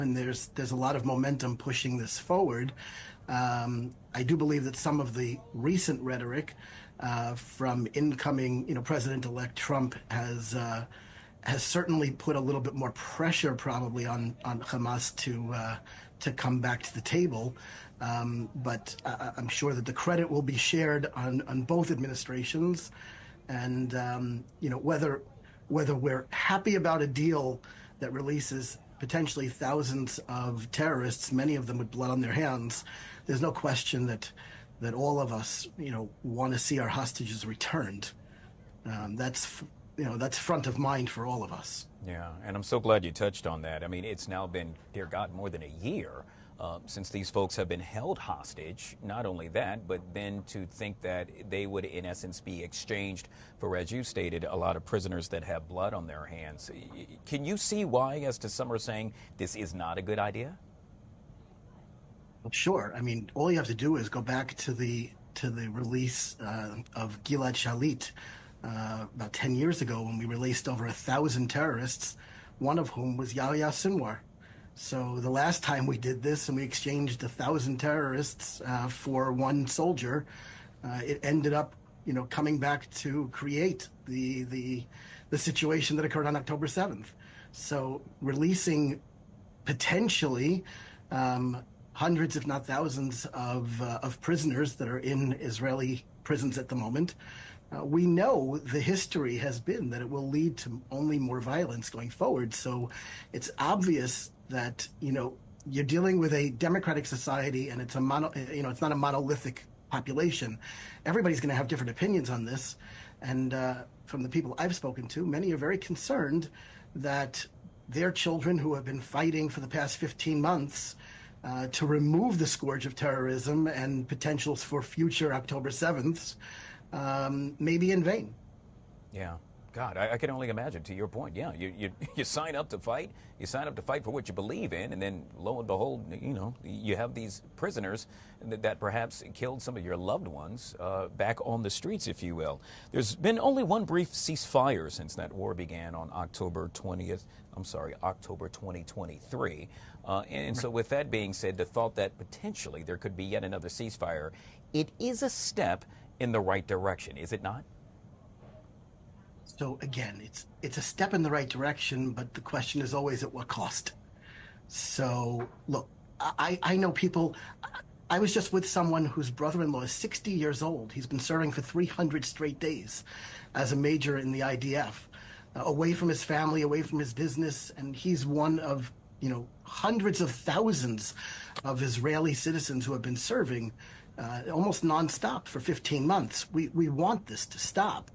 and there's a lot of momentum pushing this forward. I do believe that some of the recent rhetoric from incoming, President-elect Trump has certainly put a little bit more pressure probably on Hamas to come back to the table. But I'm sure that the credit will be shared on both administrations. And, whether we're happy about a deal that releases potentially thousands of terrorists, many of them with blood on their hands, there's no question that all of us, want to see our hostages returned. That's front of mind for all of us. Yeah, and I'm so glad you touched on that. I mean, it's now been, dear God, more than a year since these folks have been held hostage. Not only that, but then to think that they would, in essence, be exchanged for, as you stated, a lot of prisoners that have blood on their hands. Can you see why, as to some are saying, this is not a good idea? Sure. I mean, all you have to do is go back to the release of Gilad Shalit about 10 years ago, when we released over 1,000 terrorists, one of whom was Yahya Sinwar. So the last time we did this and we exchanged 1,000 terrorists for one soldier, it ended up, coming back to create the situation that occurred on October 7th. So releasing potentially hundreds, if not thousands, of prisoners that are in Israeli prisons at the moment. We know the history has been that it will lead to only more violence going forward. So it's obvious that, you're dealing with a democratic society, and it's it's not a monolithic population. Everybody's going to have different opinions on this. And from the people I've spoken to, many are very concerned that their children who have been fighting for the past 15 months to remove the scourge of terrorism and potentials for future October 7ths may be in vain. Yeah. God, I can only imagine, to your point. Yeah, you sign up to fight. You sign up to fight for what you believe in, and then lo and behold, you have these prisoners that perhaps killed some of your loved ones back on the streets, if you will. There's been only one brief ceasefire since that war began on October 2023. And so with that being said, the thought that potentially there could be yet another ceasefire, it is a step in the right direction, is it not? So again, it's a step in the right direction, but the question is always at what cost? So look, I know people. I was just with someone whose brother-in-law is 60 years old. He's been serving for 300 straight days as a major in the IDF, away from his family, away from his business, and he's one of hundreds of thousands of Israeli citizens who have been serving almost nonstop for 15 months. We want this to stop.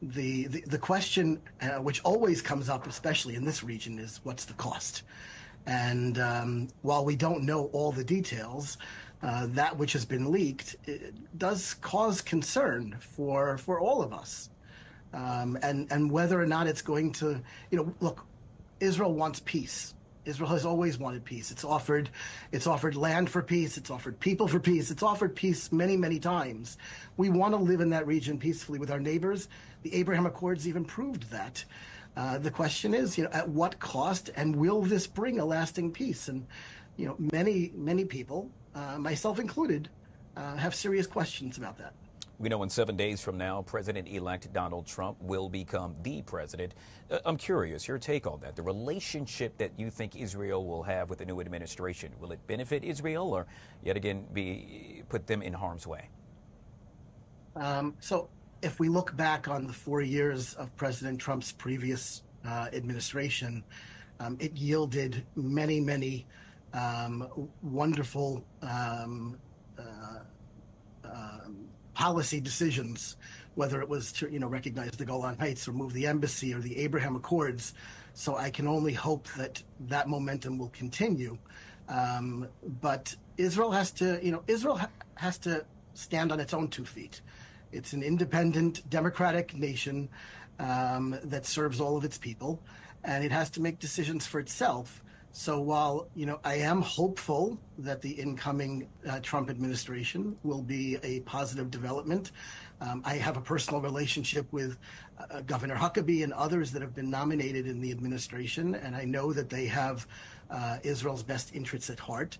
The question, which always comes up, especially in this region, is what's the cost? And while we don't know all the details, that which has been leaked does cause concern for all of us. And whether or not it's going to, look, Israel wants peace. Israel has always wanted peace. It's offered land for peace. It's offered people for peace. It's offered peace many, many times. We want to live in that region peacefully with our neighbors. The Abraham Accords even proved that. The question is, at what cost, and will this bring a lasting peace? And, many, many people, myself included, have serious questions about that. We know in 7 days from now, President-elect Donald Trump will become the president. I'm curious, your take on that, the relationship that you think Israel will have with the new administration. Will it benefit Israel or, yet again, put them in harm's way? So if we look back on the 4 years of President Trump's previous administration, it yielded many, many wonderful policy decisions, whether it was to recognize the Golan Heights or move the embassy or the Abraham Accords. So I can only hope that that momentum will continue. But Israel has to stand on its own 2 feet. It's an independent, democratic nation that serves all of its people, and it has to make decisions for itself So while, I am hopeful that the incoming Trump administration will be a positive development, I have a personal relationship with Governor Huckabee and others that have been nominated in the administration, and I know that they have Israel's best interests at heart.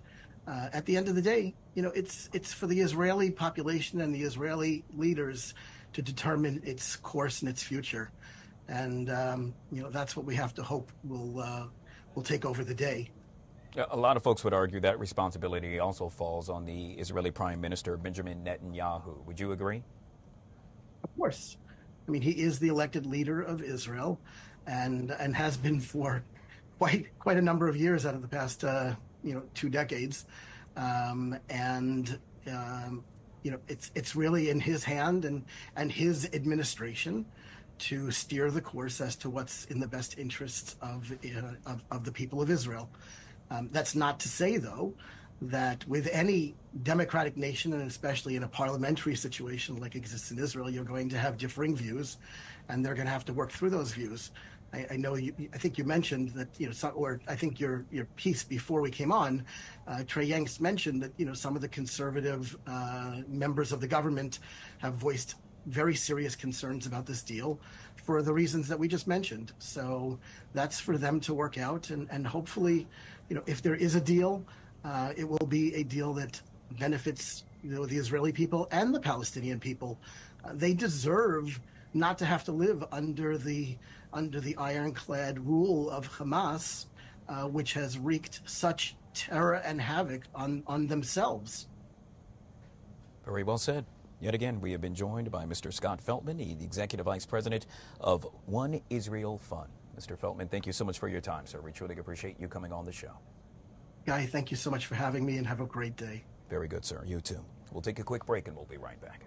At the end of the day, it's for the Israeli population and the Israeli leaders to determine its course and its future. And that's what we have to hope will take over the day. A lot of folks would argue that responsibility also falls on the Israeli Prime Minister Benjamin Netanyahu. Would you agree? Of course. I mean, he is the elected leader of Israel, and has been for quite a number of years out of the past 2 decades. And it's really in his hand and his administration to steer the course as to what's in the best interests of the people of Israel. That's not to say, though, that with any democratic nation, and especially in a parliamentary situation like exists in Israel, you're going to have differing views, and they're going to have to work through those views. I know I think you mentioned that, or I think your piece before we came on, Trey Yanks mentioned that, some of the conservative members of the government have voiced very serious concerns about this deal for the reasons that we just mentioned. So that's for them to work out. And hopefully, if there is a deal, it will be a deal that benefits, the Israeli people and the Palestinian people. They deserve not to have to live under the ironclad rule of Hamas, which has wreaked such terror and havoc on themselves. Very well said. Yet again, we have been joined by Mr. Scott Feltman, the Executive Vice President of One Israel Fund. Mr. Feltman, thank you so much for your time, sir. We truly appreciate you coming on the show. Guy, thank you so much for having me, and have a great day. Very good, sir. You too. We'll take a quick break and we'll be right back.